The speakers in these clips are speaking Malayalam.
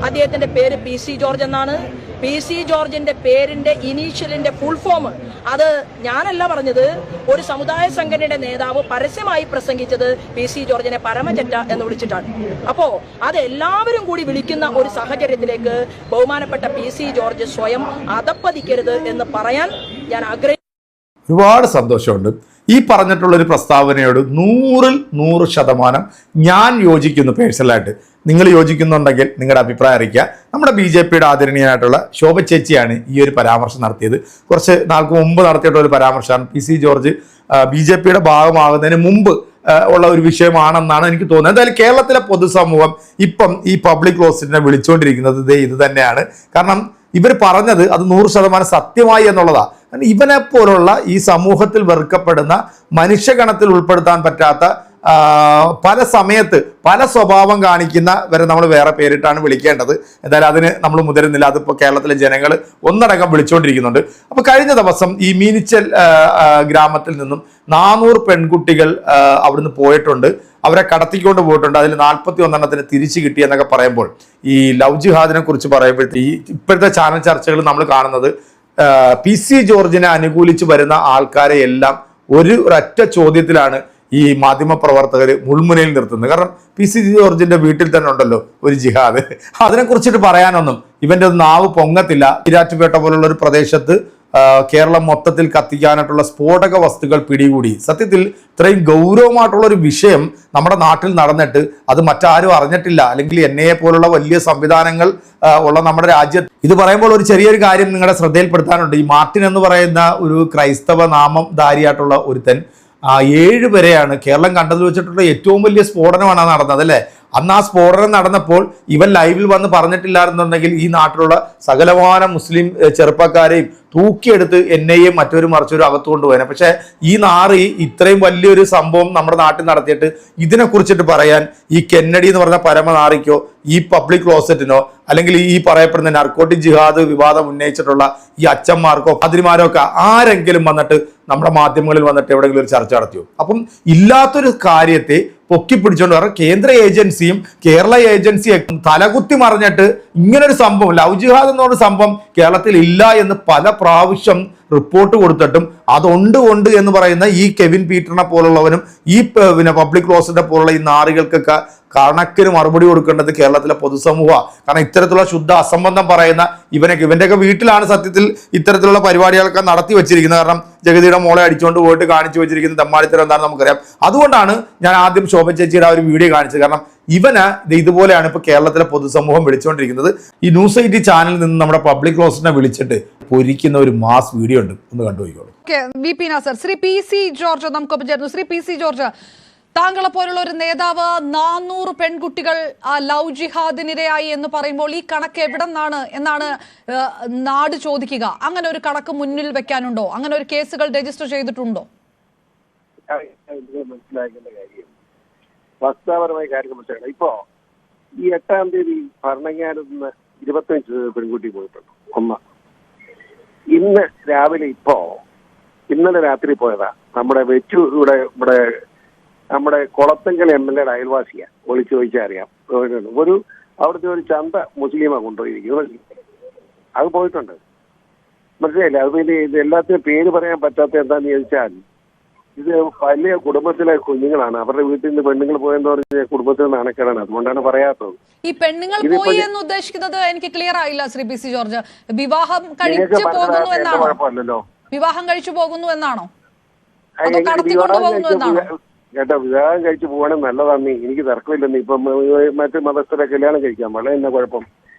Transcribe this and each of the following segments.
അദ്ദേഹത്തിന്റെ പേര് PC ജോർജ് എന്നാണ്. PC ജോർജിന്റെ പേരിന്റെ ഇനീഷ്യലിന്റെ ഫുൾ ഫോം അത് ഞാനല്ല പറഞ്ഞത്. ഒരു സമുദായ സംഘടനയുടെ നേതാവ് പരസ്യമായി പ്രസംഗിച്ചത് PC ജോർജിനെ പരമചറ്റ എന്ന് വിളിച്ചിട്ടാണ്. അപ്പോ അത് എല്ലാവരും കൂടി വിളിക്കുന്ന ഒരു സാഹചര്യത്തിലേക്ക് ബഹുമാനപ്പെട്ട PC ജോർജ് സ്വയം അധപ്പതിക്കരുത് എന്ന് പറയാൻ ഞാൻ ആഗ്രഹിക്കുന്നു. ഒരുപാട് സന്തോഷമുണ്ട്. ഈ പറഞ്ഞിട്ടുള്ളൊരു പ്രസ്താവനയോട് 100% ഞാൻ യോജിക്കുന്നു. പേഴ്സണലായിട്ട് നിങ്ങൾ യോജിക്കുന്നുണ്ടെങ്കിൽ നിങ്ങളുടെ അഭിപ്രായം അറിയിക്കുക. നമ്മുടെ BJPയുടെ ആദരണീയനായിട്ടുള്ള ശോഭ ചേച്ചിയാണ് ഈ ഒരു പരാമർശം നടത്തിയത്. കുറച്ച് നാൾക്ക് മുമ്പ് നടത്തിയിട്ടുള്ള ഒരു പരാമർശമാണ്. PC ജോർജ് BJPയുടെ ഭാഗമാകുന്നതിന് മുമ്പ് ഉള്ള ഒരു വിഷയമാണെന്നാണ് എനിക്ക് തോന്നുന്നത്. എന്തായാലും കേരളത്തിലെ പൊതുസമൂഹം ഇപ്പം ഈ പബ്ലിക് ക്ലോസറ്റിനെ വിളിച്ചുകൊണ്ടിരിക്കുന്നത് ഇത് തന്നെയാണ്. കാരണം ഇവർ പറഞ്ഞത് അത് 100% സത്യമായി എന്നുള്ളതാണ്. ഇവനെ പോലുള്ള ഈ സമൂഹത്തിൽ വെറുക്കപ്പെടുന്ന മനുഷ്യഗണത്തിൽ ഉൾപ്പെടുത്താൻ പറ്റാത്ത പല സമയത്ത് പല സ്വഭാവം കാണിക്കുന്നവരെ നമ്മൾ വേറെ പേരിട്ടാണ് വിളിക്കേണ്ടത്. എന്തായാലും അതിന് നമ്മൾ മുതിരുന്നില്ല. അതിപ്പോൾ കേരളത്തിലെ ജനങ്ങൾ ഒന്നടങ്കം വിളിച്ചുകൊണ്ടിരിക്കുന്നുണ്ട്. അപ്പോൾ കഴിഞ്ഞ ദിവസം ഈ മീനിച്ചൽ ഗ്രാമത്തിൽ നിന്നും 400 പെൺകുട്ടികൾ അവിടുന്ന് പോയിട്ടുണ്ട്. അവരെ കടത്തിക്കൊണ്ട് പോയിട്ടുണ്ട്. അതിൽ 41 തിരിച്ചു കിട്ടി എന്നൊക്കെ പറയുമ്പോൾ ഈ ലവ് ജിഹാദിനെ കുറിച്ച് പറയുമ്പോഴത്തെ ഈ ഇപ്പോഴത്തെ ചാനൽ ചർച്ചകൾ നമ്മൾ കാണുന്നത് PC ജോർജിനെ അനുകൂലിച്ച് വരുന്ന ആൾക്കാരെ എല്ലാം ഒരൊറ്റ ചോദ്യത്തിലാണ് ഈ മാധ്യമ പ്രവർത്തകർ മുൾമുനയിൽ നിർത്തുന്നത്. കാരണം PC ജോർജിന്റെ വീട്ടിൽ തന്നെ ഉണ്ടല്ലോ ഒരു ജിഹാദ്. അതിനെക്കുറിച്ചിട്ട് പറയാനൊന്നും ഇവന്റെ നാവ് പൊങ്ങത്തില്ല. ഈരാറ്റുപേട്ട പോലുള്ള ഒരു പ്രദേശത്ത് കേരളം മൊത്തത്തിൽ കത്തിക്കാനായിട്ടുള്ള സ്ഫോടക വസ്തുക്കൾ പിടികൂടി. സത്യത്തിൽ ഇത്രയും ഗൗരവമായിട്ടുള്ള ഒരു വിഷയം നമ്മുടെ നാട്ടിൽ നടന്നിട്ട് അത് മറ്റാരും അറിഞ്ഞിട്ടില്ല. അല്ലെങ്കിൽ NIA പോലുള്ള വലിയ സംവിധാനങ്ങൾ ഉള്ള നമ്മുടെ രാജ്യത്ത് ഇത് പറയുമ്പോൾ ഒരു ചെറിയൊരു കാര്യം നിങ്ങളുടെ ശ്രദ്ധയിൽപ്പെടുത്താനുണ്ട്. ഈ മാർട്ടിൻ എന്ന് പറയുന്ന ഒരു ക്രൈസ്തവ നാമധാരിയായിട്ടുള്ള ഒരുത്തൻ 7 പേരെയാണ് കേരളം കണ്ടതിൽ വെച്ചിട്ടുള്ള ഏറ്റവും വലിയ സ്ഫോടനമാണ് നടന്നത് അല്ലേ. അന്ന് ആ സ്ഫോടനം നടന്നപ്പോൾ ഇവൻ ലൈവിൽ വന്ന് പറഞ്ഞിട്ടില്ലായിരുന്നുണ്ടെങ്കിൽ ഈ നാട്ടിലുള്ള സകലമാന മുസ്ലിം ചെറുപ്പക്കാരെയും തൂക്കിയെടുത്ത് NIA മറ്റൊരു മറിച്ചൊരു അകത്ത് കൊണ്ടുപോകാൻ. പക്ഷെ ഈ നാറി ഇത്രയും വലിയൊരു സംഭവം നമ്മുടെ നാട്ടിൽ നടത്തിയിട്ട് ഇതിനെക്കുറിച്ചിട്ട് പറയാൻ ഈ കെന്നഡി എന്ന് പറഞ്ഞ പരമനാറിക്കോ ഈ പബ്ലിക് ക്ലോസറ്റിനോ അല്ലെങ്കിൽ ഈ പറയപ്പെടുന്ന നർക്കോട്ടിക് ജിഹാദ് വിവാദം ഉന്നയിച്ചിട്ടുള്ള ഈ അച്ഛന്മാർക്കോ പാതിരിമാരോ ഒക്കെ ആരെങ്കിലും വന്നിട്ട് നമ്മുടെ മാധ്യമങ്ങളിൽ വന്നിട്ട് എവിടെയെങ്കിലും ഒരു ചർച്ച നടത്തിയോ? അപ്പം ഇല്ലാത്തൊരു കാര്യത്തെ പൊക്കിപ്പിടിച്ചോണ്ട് പറഞ്ഞ കേന്ദ്ര ഏജൻസിയും കേരള ഏജൻസിയും തലകുത്തി മറിഞ്ഞിട്ട് ഇങ്ങനൊരു സംഭവം ലവ് ജിഹാദ് എന്നൊരു സംഭവം കേരളത്തിൽ ഇല്ല എന്ന് പല പ്രാവശ്യം റിപ്പോർട്ട് കൊടുത്തിട്ടും അതുണ്ട് എന്ന് പറയുന്ന ഈ കെവിൻ പീറ്ററിനെ പോലുള്ളവനും ഈ പബ്ലിക് ക്ലോസറ്റിനെ പോലുള്ള ഈ നാറികൾക്കൊക്കെ കണക്കിന് മറുപടി കൊടുക്കേണ്ടത് കേരളത്തിലെ പൊതുസമൂഹമാണ്. കാരണം ഇത്തരത്തിലുള്ള ശുദ്ധ അസംബന്ധം പറയുന്ന ഇവന്റെയൊക്കെ വീട്ടിലാണ് സത്യത്തിൽ ഇത്തരത്തിലുള്ള പരിപാടികളൊക്കെ നടത്തി വെച്ചിരിക്കുന്നത്. കാരണം ജഗതിയുടെ മോളെ അടിച്ചുകൊണ്ട് പോയിട്ട് കാണിച്ചു വെച്ചിരിക്കുന്ന തെമ്മാടിത്തരം എന്താണെന്ന് നമുക്കറിയാം. അതുകൊണ്ടാണ് ഞാൻ ആദ്യം ശോഭ ചേച്ചിയുടെ ആ ഒരു വീഡിയോ കാണിച്ചത്. കാരണം ഇവന് ഇതുപോലെയാണ് ഇപ്പൊ കേരളത്തിലെ പൊതുസമൂഹം വിളിച്ചുകൊണ്ടിരിക്കുന്നത്. ഈ ന്യൂസ് 80 ചാനലിൽ നിന്ന് നമ്മുടെ പബ്ലിക് ക്ലോസറ്റിനെ വിളിച്ചിട്ട് പൊരിക്കുന്ന ഒരു മാസ് വീഡിയോ ഉണ്ട്, ഒന്ന് കണ്ടുപോയിക്കോളൂ. ശ്രീ PC ജോർജ് നമുക്കൊപ്പം ചേർന്നു. ശ്രീ PC ജോർജ്, താങ്കളെ പോലുള്ള ഒരു നേതാവ് 400 പെൺകുട്ടികൾ ലവ് ജിഹാദിനിരയായി എന്ന് പറയുമ്പോൾ ഈ കണക്ക് എവിടെ നിന്നാണ് എന്നാണ് നാട് ചോദിക്കുക. അങ്ങനെ ഒരു കണക്ക് മുന്നിൽ വെക്കാനുണ്ടോ? അങ്ങനെ ഒരു കേസുകൾ രജിസ്റ്റർ ചെയ്തിട്ടുണ്ടോ? മനസ്സിലാക്കേണ്ട കാര്യം വസ്തുതാപരമായ കാര്യങ്ങൾ മനസ്സിലാക്കണം. ഇപ്പോ ഈ 8-ാം തീയതി ഭരണങ്ങാനത്ത് നിന്ന് 25 പെൺകുട്ടി പോയിട്ടുണ്ട്. ഇന്ന് രാവിലെ ഇന്നലെ രാത്രി പോയതാ നമ്മുടെ ഇവിടെ നമ്മുടെ കുളത്തങ്കൽ MLA അയൽവാസിയാ. വിളിച്ചു ചോദിച്ചാൽ അറിയാം. അവിടുത്തെ ഒരു ചന്ത മുസ്ലിമാ കൊണ്ടുപോയിരിക്കുന്നത്. അത് പോയിട്ടുണ്ട്, മനസ്സിലായില്ലേ? അത് പിന്നെ ഇത് എല്ലാത്തിനും പേര് പറയാൻ പറ്റാത്ത എന്താന്ന് ചോദിച്ചാൽ ഇത് വലിയ കുടുംബത്തിലെ കുഞ്ഞുങ്ങളാണ്. അവരുടെ വീട്ടിൽ നിന്ന് പെണ്ണുങ്ങൾ പോയെന്ന് പറഞ്ഞ കുടുംബത്തിൽ നാണക്കേടാണ്. അതുകൊണ്ടാണ് പറയാത്തത്. ഈ പെണ്ണുങ്ങൾ പോയി എന്ന് ഉദ്ദേശിക്കുന്നത് എനിക്ക് ക്ലിയർ ആയില്ല ശ്രീ PC ജോർജ്. വിവാഹം കഴിച്ചു പോകുന്നു എന്നാണോ? കുഴപ്പമില്ലല്ലോ. വിവാഹം കഴിച്ചു പോകുന്നു എന്നാണോ? അതോ കടത്തിക്കൊണ്ടു പോകുന്നു എന്നാണോ? കേട്ടോ, വിവാഹം കഴിച്ചു പോകണമെങ്കിൽ നല്ലതാണ്. എനിക്ക് തർക്കമില്ലെന്ന്. ഇപ്പം മറ്റു മതസ്ഥരെ കല്യാണം കഴിക്കാം, വളരെ എന്നാ കുഴപ്പം.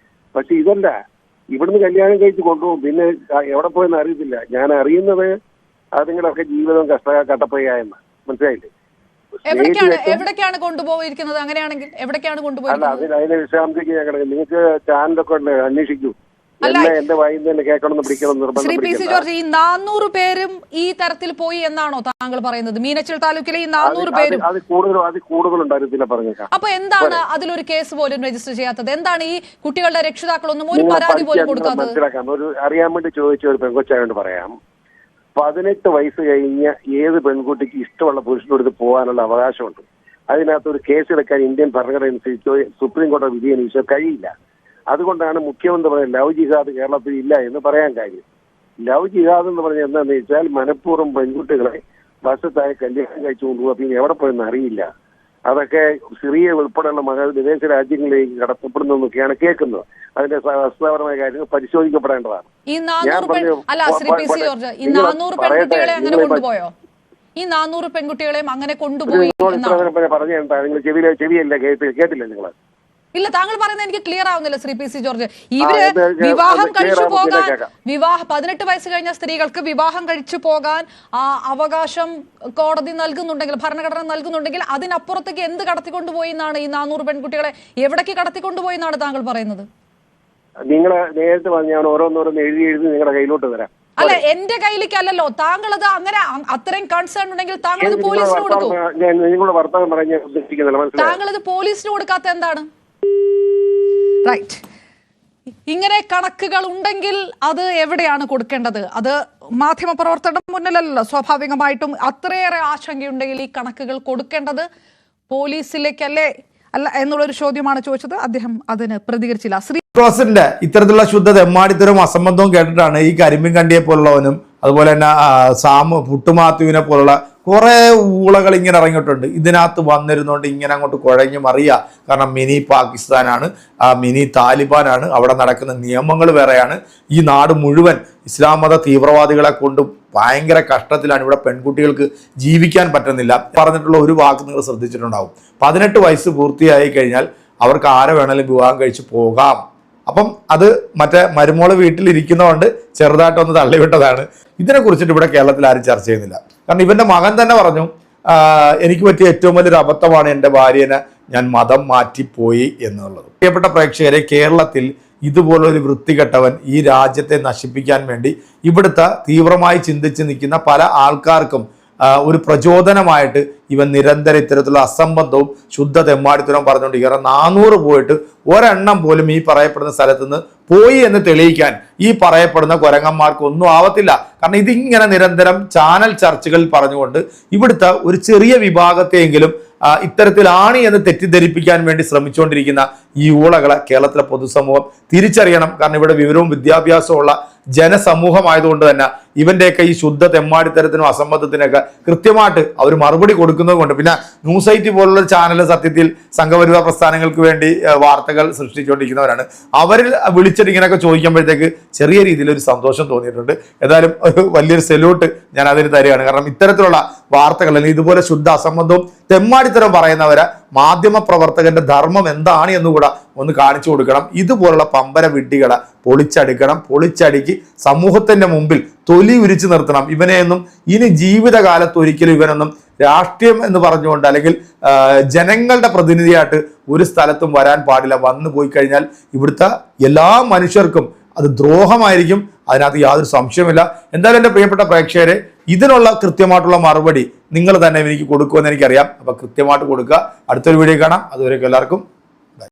പക്ഷെ ഇതല്ല, ഇവിടുന്ന് കല്യാണം കഴിച്ച് കൊണ്ടുപോകും. പിന്നെ എവിടെ പോയെന്ന് അറിയത്തില്ല. ഞാൻ അറിയുന്നത് അതുങ്ങളൊക്കെ ജീവിതം കട്ടപ്പയ്യായെന്ന്. മനസ്സിലായില്ലേ? എവിടേക്കാണ് കൊണ്ടുപോയിരിക്കുന്നത്? അങ്ങനെയാണെങ്കിൽ എവിടേക്കാണ് കൊണ്ടുപോയിരിക്കുന്നത്? അല്ല, അതിന്റെ വിശദാംശത്തേക്ക് ഞാൻ കിടക്കും. നിങ്ങൾക്ക് ചാനലൊക്കെ ഉണ്ട്, അന്വേഷിക്കൂ. എന്റെ വായിൽ തന്നെ കേൾക്കണം, പിടിക്കണം നിർബന്ധം. ശ്രീ PC ജോർജ്, ഈ 400 പേരും ഈ തരത്തിൽ പോയി എന്നാണോ താങ്കൾ പറയുന്നത്? മീനച്ചിൽ താലൂക്കിലെ ഈ 400 പേരും അത് കൂടുതലുണ്ടായിരുന്നില്ല പറഞ്ഞേക്കാം. അപ്പൊ എന്താണ് അതിലൊരു കേസ് പോലും രജിസ്റ്റർ ചെയ്യാത്തത്? എന്താണ് ഈ കുട്ടികളുടെ രക്ഷിതാക്കളൊന്നും ഒരു പരാതി പോലും കൊടുക്കാത്തത്? മനസ്സിലാക്കാം. അറിയാൻ വേണ്ടി ചോദിച്ച ഒരു പെൺകൊച്ചായോണ്ട് പറയാം. 18 വയസ്സ് കഴിഞ്ഞ ഏത് പെൺകുട്ടിക്ക് ഇഷ്ടമുള്ള പുരുഷനോട് പോകാനുള്ള അവകാശമുണ്ട്. അതിനകത്ത് ഒരു കേസെടുക്കാൻ ഇന്ത്യൻ ഭരണഘടന അനുസരിച്ചോ സുപ്രീം കോടതി വിധി അനുസരിച്ചോ കഴിയില്ല. അതുകൊണ്ടാണ് മുഖ്യമന്ത്രി പറയുന്നത് ലവ് ജിഹാദ് കേരളത്തിൽ ഇല്ല എന്ന് പറയാൻ കാര്യം. ലവ് ജിഹാദ് എന്ന് പറഞ്ഞാൽ എന്താണെന്ന് വെച്ചാൽ മനഃപൂർവ്വം പെൺകുട്ടികളെ വശത്തായി കല്യാണം കഴിച്ചു കൊണ്ടുപോകുക, പിന്നെ എവിടെ പോയെന്ന് അറിയില്ല. അതൊക്കെ സിറിയ ഉൾപ്പെടെയുള്ള മകൾ വിദേശ രാജ്യങ്ങളിലേക്ക് കടത്തപ്പെടുന്നു എന്നൊക്കെയാണ് കേൾക്കുന്നത്. അതിന്റെ വസ്തുതാപരമായ കാര്യങ്ങൾ പരിശോധിക്കപ്പെടേണ്ടതാണ്. ഈ 400 പെൺകുട്ടികളെ അങ്ങനെ കൊണ്ടുപോയോ? ഈ 400 പെൺകുട്ടികളെയും അങ്ങനെ കൊണ്ടുപോയി പറഞ്ഞാ നിങ്ങൾ ചെവിയല്ല കേട്ടില്ല നിങ്ങൾ? ഇല്ല, താങ്കൾ പറയുന്നത് എനിക്ക് ക്ലിയർ ആവുന്നില്ല ശ്രീ പി സി ജോർജ്. ഇവര് വിവാഹം കഴിച്ചു പോകാൻ 18 വയസ്സ് കഴിഞ്ഞ സ്ത്രീകൾക്ക് വിവാഹം കഴിച്ചു പോകാൻ അവകാശം കോടതി നൽകുന്നുണ്ടെങ്കിൽ, ഭരണഘടന നൽകുന്നുണ്ടെങ്കിൽ അതിനപ്പുറത്തേക്ക് എന്ത് കടത്തിക്കൊണ്ടുപോയി എന്നാണ് ഈ 400 പെൺകുട്ടികളെ എവിടേക്ക് കടത്തിക്കൊണ്ടുപോയി എന്നാണ് താങ്കൾ പറയുന്നത്? നിങ്ങൾ നേരത്തെ പറഞ്ഞാൽ ഓരോന്നോരോന്ന് എഴുതി നിങ്ങളുടെ കയ്യിലോട്ട് തരാം. അല്ല, എന്റെ കയ്യിലേക്ക് അല്ലല്ലോ. താങ്കൾ അത് അങ്ങനെ അത്രയും കൺസേൺ ഉണ്ടെങ്കിൽ താങ്കൾ ഇത് പോലീസിന് കൊടുക്കൂ. താങ്കൾ ഇത് പോലീസിന് കൊടുക്കാത്ത എന്താണ്? റൈറ്റ്, ഇങ്ങനെ കണക്കുകൾ ഉണ്ടെങ്കിൽ അത് എവിടെയാണ് കൊടുക്കേണ്ടത്? അത് മാധ്യമപ്രവർത്തകരുടെ മുന്നിലല്ലോ. സ്വാഭാവികമായിട്ടും അത്രയേറെ ആശങ്കയുണ്ടെങ്കിൽ ഈ കണക്കുകൾ കൊടുക്കേണ്ടത് പോലീസിലേക്കല്ലേ അല്ല എന്നുള്ളൊരു ചോദ്യമാണ് ചോദിച്ചത്. അദ്ദേഹം അതിന് പ്രതികരിച്ചില്ല. റോസിന്റെ ഇത്തരത്തിലുള്ള ശുദ്ധ തെമ്മാടിത്തരവും അസംബന്ധവും കേട്ടിട്ടാണ് ഈ കരിമ്പിൻ കണ്ടിയെ പോലുള്ളവനും അതുപോലെ തന്നെ പുട്ടുമാത്തുവിനെ പോലുള്ള കുറെ ഊളകൾ ഇങ്ങനെ ഇറങ്ങിയിട്ടുണ്ട്. ഇതിനകത്ത് വന്നിരുന്നുകൊണ്ട് ഇങ്ങനെ അങ്ങോട്ട് കുഴഞ്ഞു മറിയുക. കാരണം മിനി പാകിസ്ഥാനാണ്, മിനി താലിബാനാണ്, അവിടെ നടക്കുന്ന നിയമങ്ങൾ വേറെയാണ്. ഈ നാട് മുഴുവൻ ഇസ്ലാം മത തീവ്രവാദികളെ കൊണ്ട് ഭയങ്കര കഷ്ടത്തിലാണ്. ഇവിടെ പെൺകുട്ടികൾക്ക് ജീവിക്കാൻ പറ്റുന്നില്ല. പറഞ്ഞിട്ടുള്ള ഒരു വാക്ക് നിങ്ങൾ ശ്രദ്ധിച്ചിട്ടുണ്ടാവും. 18 വയസ്സ് പൂർത്തിയായി കഴിഞ്ഞാൽ അവർക്ക് ആരെ വേണമെങ്കിലും വിവാഹം കഴിച്ച് പോകാം. അപ്പം അത് മറ്റേ മരുമോള് വീട്ടിലിരിക്കുന്നതുകൊണ്ട് ചെറുതായിട്ടൊന്ന് തള്ളിവിട്ടതാണ്. ഇതിനെ കുറിച്ചിട്ട് ഇവിടെ കേരളത്തിൽ ആരും ചർച്ച ചെയ്യുന്നില്ല. കാരണം ഇവന്റെ മകൻ തന്നെ പറഞ്ഞു, എനിക്ക് പറ്റിയ ഏറ്റവും വലിയൊരു അബദ്ധമാണ് എൻ്റെ ഭാര്യനെ ഞാൻ മതം മാറ്റിപ്പോയി എന്നുള്ളത്. പ്രിയപ്പെട്ട പ്രേക്ഷകരെ, കേരളത്തിൽ ഇതുപോലൊരു വൃത്തികെട്ടവൻ ഈ രാജ്യത്തെ നശിപ്പിക്കാൻ വേണ്ടി ഇവിടുത്തെ തീവ്രമായി ചിന്തിച്ച് നിൽക്കുന്ന പല ആൾക്കാർക്കും ഒരു പ്രചോദനമായിട്ട് ഇവൻ നിരന്തരം ഇത്തരത്തിലുള്ള അസംബന്ധവും ശുദ്ധ തെമ്മാടിത്തരവും പറഞ്ഞുകൊണ്ടിരിക്കുക. 400 പോയിട്ട് ഒരെണ്ണം പോലും ഈ പറയപ്പെടുന്ന സ്ഥലത്ത് നിന്ന് പോയി എന്ന് തെളിയിക്കാൻ ഈ പറയപ്പെടുന്ന കുരങ്ങന്മാർക്ക് ഒന്നും ആവത്തില്ല. കാരണം ഇതിങ്ങനെ നിരന്തരം ചാനൽ ചർച്ചകളിൽ പറഞ്ഞുകൊണ്ട് ഇവിടുത്തെ ഒരു ചെറിയ വിഭാഗത്തെയെങ്കിലും ഇത്തരത്തിലാണ് എന്ന് തെറ്റിദ്ധരിപ്പിക്കാൻ വേണ്ടി ശ്രമിച്ചുകൊണ്ടിരിക്കുന്ന ഈ ഊളകളെ കേരളത്തിലെ പൊതുസമൂഹം തിരിച്ചറിയണം. കാരണം ഇവിടെ വിവരവും വിദ്യാഭ്യാസവും ഉള്ള ജനസമൂഹമായതുകൊണ്ട് തന്നെ ഇവന്റെയൊക്കെ ഈ ശുദ്ധ തെമ്മാടിത്തരത്തിനും അസംബന്ധത്തിനൊക്കെ കൃത്യമായിട്ട് അവർ മറുപടി കൊടുക്കുന്നത് കൊണ്ട്, പിന്നെ ന്യൂസ് 8 പോലുള്ള ചാനൽ സത്യത്തിൽ സംഘപരിവാർ പ്രസ്ഥാനങ്ങൾക്ക് വേണ്ടി വാർത്തകൾ സൃഷ്ടിച്ചുകൊണ്ടിരിക്കുന്നവരാണ്. അവരിൽ വിളിച്ചിട്ട് ഇങ്ങനെയൊക്കെ ചോദിക്കുമ്പോഴത്തേക്ക് ചെറിയ രീതിയിൽ ഒരു സന്തോഷം തോന്നിയിട്ടുണ്ട്. ഏതായാലും ഒരു വലിയൊരു സെല്യൂട്ട് ഞാൻ അതിന് തരികയാണ്. കാരണം ഇത്തരത്തിലുള്ള വാർത്തകൾ അല്ലെങ്കിൽ ഇതുപോലെ ശുദ്ധ അസംബന്ധവും തെമ്മാടിത്തരം പറയുന്നവരെ മാധ്യമ പ്രവർത്തകന്റെ ധർമ്മം എന്താണ് എന്നുകൂടെ ഒന്ന് കാണിച്ചു കൊടുക്കണം. ഇതുപോലുള്ള പമ്പര വിഡ്ഢികളെ പൊളിച്ചടുക്കണം. പൊളിച്ചടുക്കി സമൂഹത്തിന്റെ മുമ്പിൽ തൊലി ഉരിച്ചു നിർത്തണം. ഇവനെയൊന്നും ഇനി ജീവിതകാലത്ത് ഒരിക്കലും ഇവനൊന്നും രാഷ്ട്രീയം എന്ന് പറഞ്ഞുകൊണ്ട് അല്ലെങ്കിൽ ജനങ്ങളുടെ പ്രതിനിധിയായിട്ട് ഒരു സ്ഥലത്തും വരാൻ പാടില്ല. വന്നു പോയി കഴിഞ്ഞാൽ ഇവിടുത്തെ എല്ലാ മനുഷ്യർക്കും അത് ദ്രോഹമായിരിക്കും. അതിനകത്ത് യാതൊരു സംശയമില്ല. എന്തായാലും എൻ്റെ പ്രിയപ്പെട്ട പ്രേക്ഷകരെ, ഇതിനുള്ള കൃത്യമായിട്ടുള്ള മറുപടി നിങ്ങൾ തന്നെ എനിക്ക് കൊടുക്കുമെന്ന് എനിക്കറിയാം. അപ്പൊ കൃത്യമായിട്ട് കൊടുക്കുക. അടുത്തൊരു വീഡിയോ കാണാം. അതുവരെയൊക്കെ എല്ലാവർക്കും